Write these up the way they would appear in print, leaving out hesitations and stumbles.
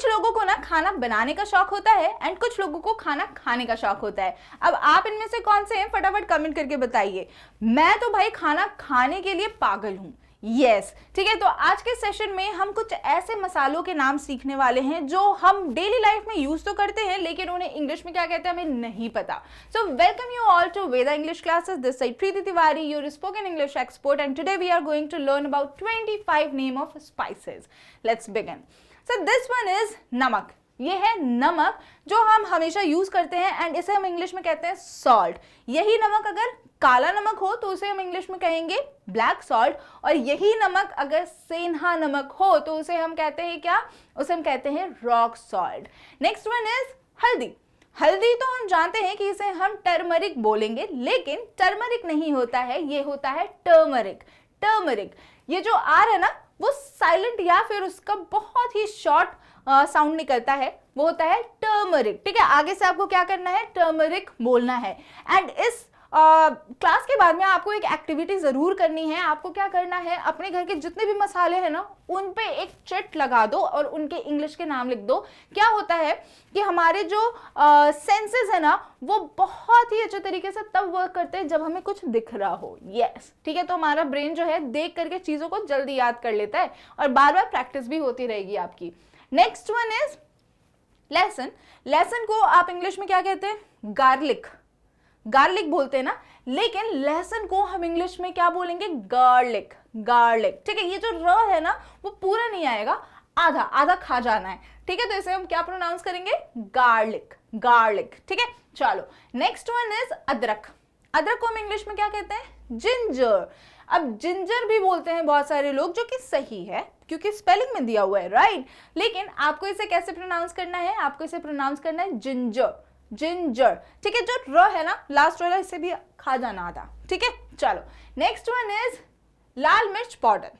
कुछ लोगों को ना खाना बनाने का शौक होता है एंड कुछ लोगों को खाना खाने का शौक होता है। अब आप इनमें से कौन से हैं, फटाफट कमेंट करके बताइए। मैं तो भाई खाना खाने के लिए पागल हूं। यस ठीक है, तो आज के सेशन में हम कुछ ऐसे मसालों के नाम सीखने वाले हैं जो हम डेली लाइफ में यूज तो करते हैं लेकिन उन्हें इंग्लिश में क्या कहते हैं हमें नहीं पता। So welcome you all to Veda English classes, this side Preeti Tiwari, your spoken English expert, and today we are going to learn about 25 name of spices. Let's begin. So this one is namak. ये है नमक जो हम हमेशा यूज करते हैं and इसे हम इंग्लिश में कहते हैं सॉल्ट। यही नमक अगर काला नमक हो तो उसे हम इंग्लिश में कहेंगे ब्लैक सॉल्ट, और यही नमक अगर सेंधा नमक हो तो उसे हम कहते हैं क्या, उसे हम कहते हैं rock salt. Next one is हल्दी। हल्दी तो हम जानते हैं कि इसे हम टर्मरिक बोलेंगे, लेकिन टर्मरिक नहीं होता है, ये होता है टर्मरिक। टर्मरिक, ये जो आर है ना वो साइलेंट या फिर उसका बहुत ही शॉर्ट साउंड निकलता है, वो होता है टर्मरिक। ठीक है, आगे से आपको क्या करना है, टर्मरिक बोलना है। एंड इस क्लास के बाद में आपको एक एक्टिविटी जरूर करनी है। आपको क्या करना है, अपने घर के जितने भी मसाले हैं ना उन पे एक चिट लगा दो और उनके इंग्लिश के नाम लिख दो। क्या होता है कि हमारे जो सेंसेस है ना वो बहुत ही अच्छे तरीके से तब वर्क करते हैं जब हमें कुछ दिख रहा हो। यस ठीक है, तो हमारा ब्रेन जो है देख करके चीजों को जल्दी याद कर लेता है और बार बार प्रैक्टिस भी होती रहेगी आपकी। Next one is lesson. Lesson को आप इंग्लिश में क्या कहते हैं, गार्लिक। गार्लिक बोलते हैं ना, लेकिन लहसुन को हम इंग्लिश में क्या बोलेंगे, गार्लिक। गार्लिक ठीक है, ये जो र है ना वो पूरा नहीं आएगा, आधा आधा खा जाना है। ठीक है, तो इसे हम क्या प्रोनाउंस करेंगे, गार्लिक। गार्लिक ठीक है, चलो नेक्स्ट वन इज अदरक। अदरक को हम इंग्लिश में क्या कहते हैं, जिंजर। अब जिंजर भी बोलते हैं बहुत सारे लोग, जो कि सही है क्योंकि स्पेलिंग में दिया हुआ है, राइट। लेकिन आपको इसे कैसे प्रोनाउंस करना है, आपको इसे प्रोनाउंस करना है जिंजर। जिंजर ठीक है, जो र है ना लास्ट वाला इसे भी खा जाना आधा। ठीक है, चलो नेक्स्ट वन इज लाल मिर्च पाउडर।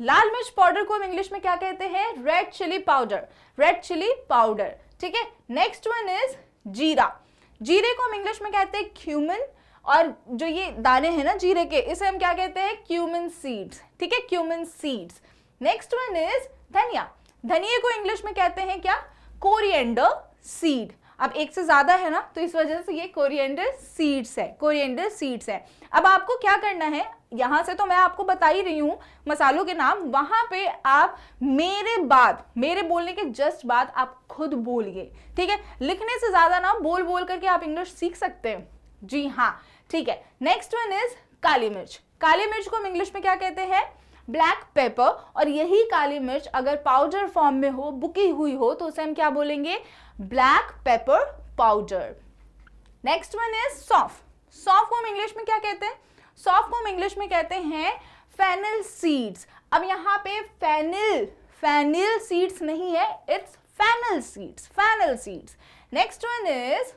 लाल मिर्च पाउडर को हम इंग्लिश में क्या कहते हैं, red chilli powder. Red chilli powder ठीक है। नेक्स्ट वन इज जीरा। जीरे को हम इंग्लिश में कहते हैं क्यूमिन, और जो ये दाने हैं ना जीरे के, इसे हम क्या कहते हैं, क्यूमिन सीड्स। ठीक है, cumin seeds. Next one is धनिया। धनिया को इंग्लिश में कहते हैं क्या, कोरिएंडर सीड। अब एक से ज्यादा है ना तो इस वजह से ये कोरिएंडर सीड्स है, कोरिएंडर सीड्स है। अब आपको क्या करना है, यहां से तो मैं आपको बता ही रही हूं मसालों के नाम, वहां पे आप मेरे बोलने के जस्ट बाद आप खुद बोलिए। ठीक है, लिखने से ज्यादा ना बोल बोल करके आप इंग्लिश सीख सकते हैं। जी हाँ ठीक है। नेक्स्ट वन इज काली मिर्च। काली मिर्च को हम इंग्लिश में क्या कहते हैं, ब्लैक पेपर, और यही काली मिर्च अगर पाउडर फॉर्म में हो, बुकी हुई हो, तो उसे हम क्या बोलेंगे, black pepper powder. Next one is सौंफ। सौंफ को हम इंग्लिश में क्या कहते हैं, सौंफ को हम इंग्लिश में कहते हैं फेनिल सीड्स। अब यहाँ पे फेनिल सीड्स नहीं है, it's fennel seeds, fennel seeds. Next one is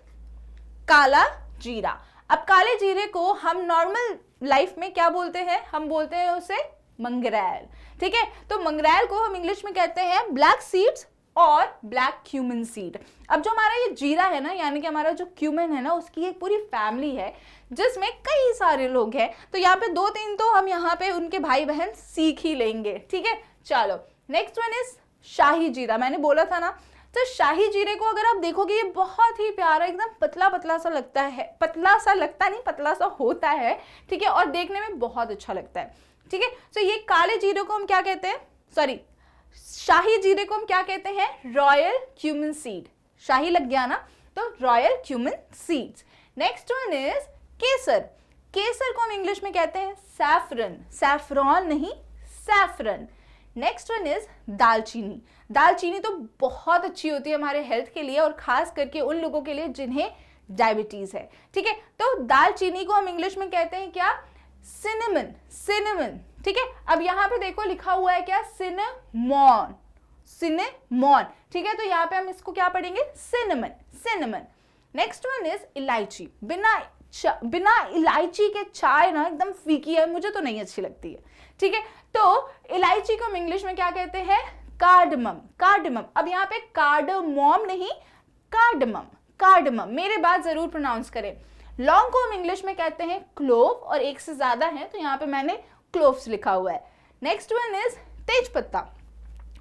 kala jeera. अब काले जीरे को हम नॉर्मल लाइफ में क्या बोलते हैं, हम बोलते हैं उसे मंगरेल। ठीक है, तो मंगरेल को हम इंग्लिश में कहते हैं ब्लैक सीड्स और ब्लैक क्यूमिन सीड। अब जो हमारा ये जीरा है ना, यानी कि हमारा जो क्यूमिन है ना, उसकी एक पूरी फैमिली है जिसमें कई सारे लोग हैं, तो यहाँ पे 2-3 तो हम यहाँ पे उनके भाई बहन सीख ही लेंगे। ठीक है, चलो नेक्स्ट वन इज शाही जीरा। मैंने बोला था ना, तो शाही जीरे को अगर आप देखोगे ये बहुत ही प्यारा एकदम पतला पतला सा लगता है, पतला सा लगता नहीं, पतला सा होता है। ठीक है, और देखने में बहुत अच्छा लगता है। ठीक है, तो ये काले जीरे को हम क्या कहते हैं, सॉरी शाही जीरे को हम क्या कहते हैं, रॉयल क्यूमिन सीड। शाही लग गया ना, तो royal cumin seeds. Next one is केसर। केसर को हम इंग्लिश में कहते हैं सैफरन। सैफरॉन नहीं, सैफरन। नेक्स्ट वन इज दालचीनी। दालचीनी तो बहुत अच्छी होती है हमारे हेल्थ के लिए, और खास करके उन लोगों के लिए जिन्हें डायबिटीज है। ठीक है, तो दालचीनी को हम इंग्लिश में कहते हैं क्या, सिनेमन। सिनेमन ठीक है, अब यहाँ पे देखो लिखा हुआ है क्या, सिनेमॉन, सिनेमॉन। ठीक है, तो यहाँ पे हम इसको क्या पढ़ेंगे, cinnamon, cinnamon. Next one is इलायची। बिना इलायची के चाय ना एकदम फीकी है, मुझे तो नहीं अच्छी लगती है। ठीक है, तो इलायची को हम इंग्लिश में क्या कहते हैं, कार्डमम। कार्डमम। अब यहाँ पे कार्डमोम नहीं, कार्डमम, कार्डमम। मेरे बात जरूर प्रोनाउंस करें। लौंग को हम इंग्लिश में कहते हैं क्लोव, और एक से ज्यादा है तो यहाँ पे मैंने क्लोव्स लिखा हुआ है। नेक्स्ट वन इज तेज पत्ता।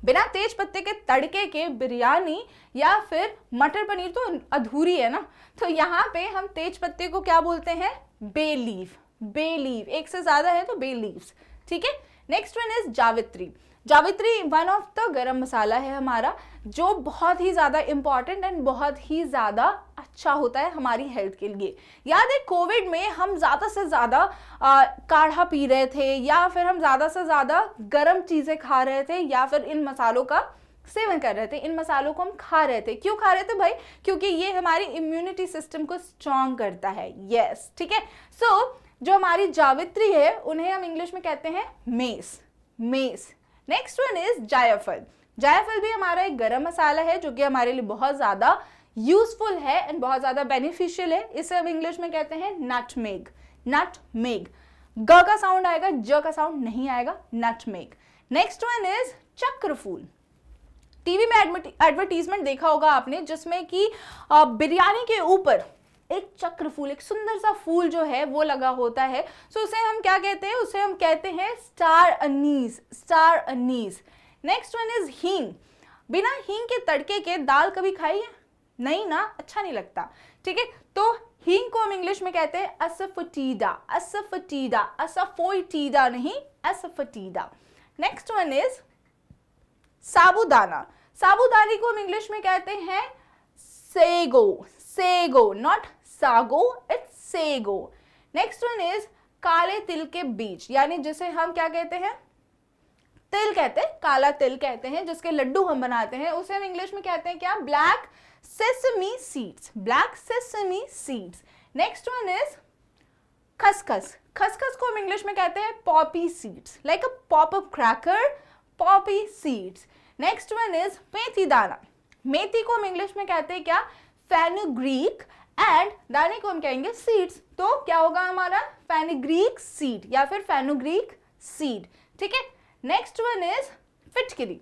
बिना तेज पत्ते के तड़के के बिरयानी या फिर मटर पनीर तो अधूरी है ना। तो यहाँ पे हम तेज पत्ते को क्या बोलते हैं? Bay leaf. बे लीफ, एक से ज्यादा है तो बे लीव्स, ठीक है। नेक्स्ट वन इज जावित्री। जावित्री वन ऑफ द गरम मसाला है हमारा, जो बहुत ही ज़्यादा इंपॉर्टेंट एंड बहुत ही ज़्यादा अच्छा होता है हमारी हेल्थ के लिए। याद है कोविड में हम ज़्यादा से ज़्यादा काढ़ा पी रहे थे, या फिर हम ज़्यादा से ज़्यादा गरम चीज़ें खा रहे थे, या फिर इन मसालों का सेवन कर रहे थे, इन मसालों को हम खा रहे थे। क्यों खा रहे थे भाई? क्योंकि ये हमारी इम्यूनिटी सिस्टम को स्ट्रॉन्ग करता है। यस, ठीक है। सो जो हमारी जावित्री है उन्हें हम इंग्लिश में कहते हैं mess. Mess. Next one is जायफल। जायफल भी हमारा एक गरम मसाला है जो कि हमारे लिए बहुत ज्यादा यूजफुल है एंड बहुत ज्यादा बेनिफिशियल है। इसे हम इंग्लिश में कहते हैं नटमेग। नटमेग, ग का साउंड आएगा, ज का साउंड नहीं आएगा, नटमेग। नेक्स्ट वन इज चक्रफूल। टीवी में एडवर्टीजमेंट देखा होगा आपने जिसमें कि बिरयानी के ऊपर एक चक्रफूल, एक सुंदर सा फूल जो है वो लगा होता है। सो उसे हम क्या कहते हैं? उसे हम कहते हैं star anise. Star anise. Next one is hing. बिना हींग के तड़के के दाल कभी खाई है? नहीं ना, अच्छा नहीं लगता, ठीक है। तो हींग को हम इंग्लिश में कहते हैं असफटीडा। असफटीडा, असफोइटीडा नहीं, असफटीडा। नेक्स्ट वन इज साबूदाना। साबूदाने को हम इंग्लिश में कहते हैं sago. Sago, not sago, it's sago. Next one is काले तिल के बीज, यानी जिसे हम क्या कहते हैं? तिल कहते हैं, काला तिल कहते हैं, जिसके लड्डू हम बनाते हैं, उसे हम इंग्लिश में कहते हैं क्या? Black sesame seeds. Black sesame seeds. Next one is खसखस। खसखस को हम इंग्लिश में कहते हैं poppy seeds, like a pop up cracker, poppy seeds. Next one is मेथी दाना। मेथी को हम इंग्लिश में कहते हैं क्या? फेनुग्रीक, एंड दाने को हम कहेंगे सीड्स। तो क्या होगा हमारा? फेनुग्रीक सीड या फिर फेनुग्रीक सीड, ठीक है। नेक्स्ट वन इज फिटकरी।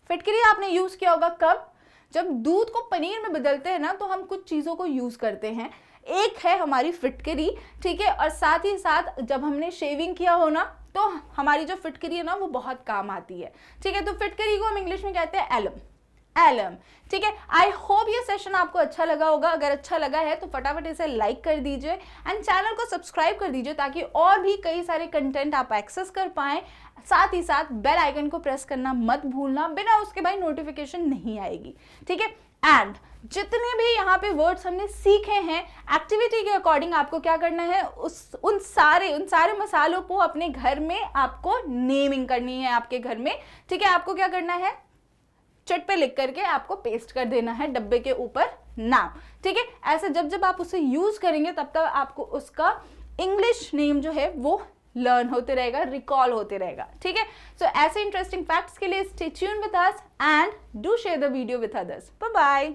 फिटकरी आपने यूज किया होगा कब? जब दूध को पनीर में बदलते हैं ना, तो हम कुछ चीजों को यूज करते हैं। एक है हमारी फिटकरी, ठीक है, और साथ ही साथ जब हमने शेविंग किया हो ना, तो हमारी जो फिटकरी है ना वो बहुत काम आती है, ठीक है। तो फिटकरी को हम इंग्लिश में कहते हैं एलम। एलम, ठीक है। आई होप ये सेशन आपको अच्छा लगा होगा। अगर अच्छा लगा है तो फटाफट इसे लाइक कर दीजिए एंड चैनल को सब्सक्राइब कर दीजिए, ताकि और भी कई सारे कंटेंट आप एक्सेस कर पाएं। साथ ही साथ बेल आइकन को प्रेस करना मत भूलना, बिना उसके भाई नोटिफिकेशन नहीं आएगी, ठीक है। एंड जितने भी यहाँ पे वर्ड्स हमने सीखे हैं, एक्टिविटी के अकॉर्डिंग आपको क्या करना है? उन सारे मसालों को अपने घर में आपको नेमिंग करनी है आपके घर में, ठीक है। आपको क्या करना है? चट पे लिख करके आपको पेस्ट कर देना है डब्बे के ऊपर नाम, ठीक है। ऐसे जब जब आप उसे यूज करेंगे तब तक आपको उसका इंग्लिश नेम जो है वो लर्न होते रहेगा, रिकॉल होते रहेगा, ठीक है। सो ऐसे इंटरेस्टिंग फैक्ट्स के लिए stay tuned with us and do share the video with others. Bye bye.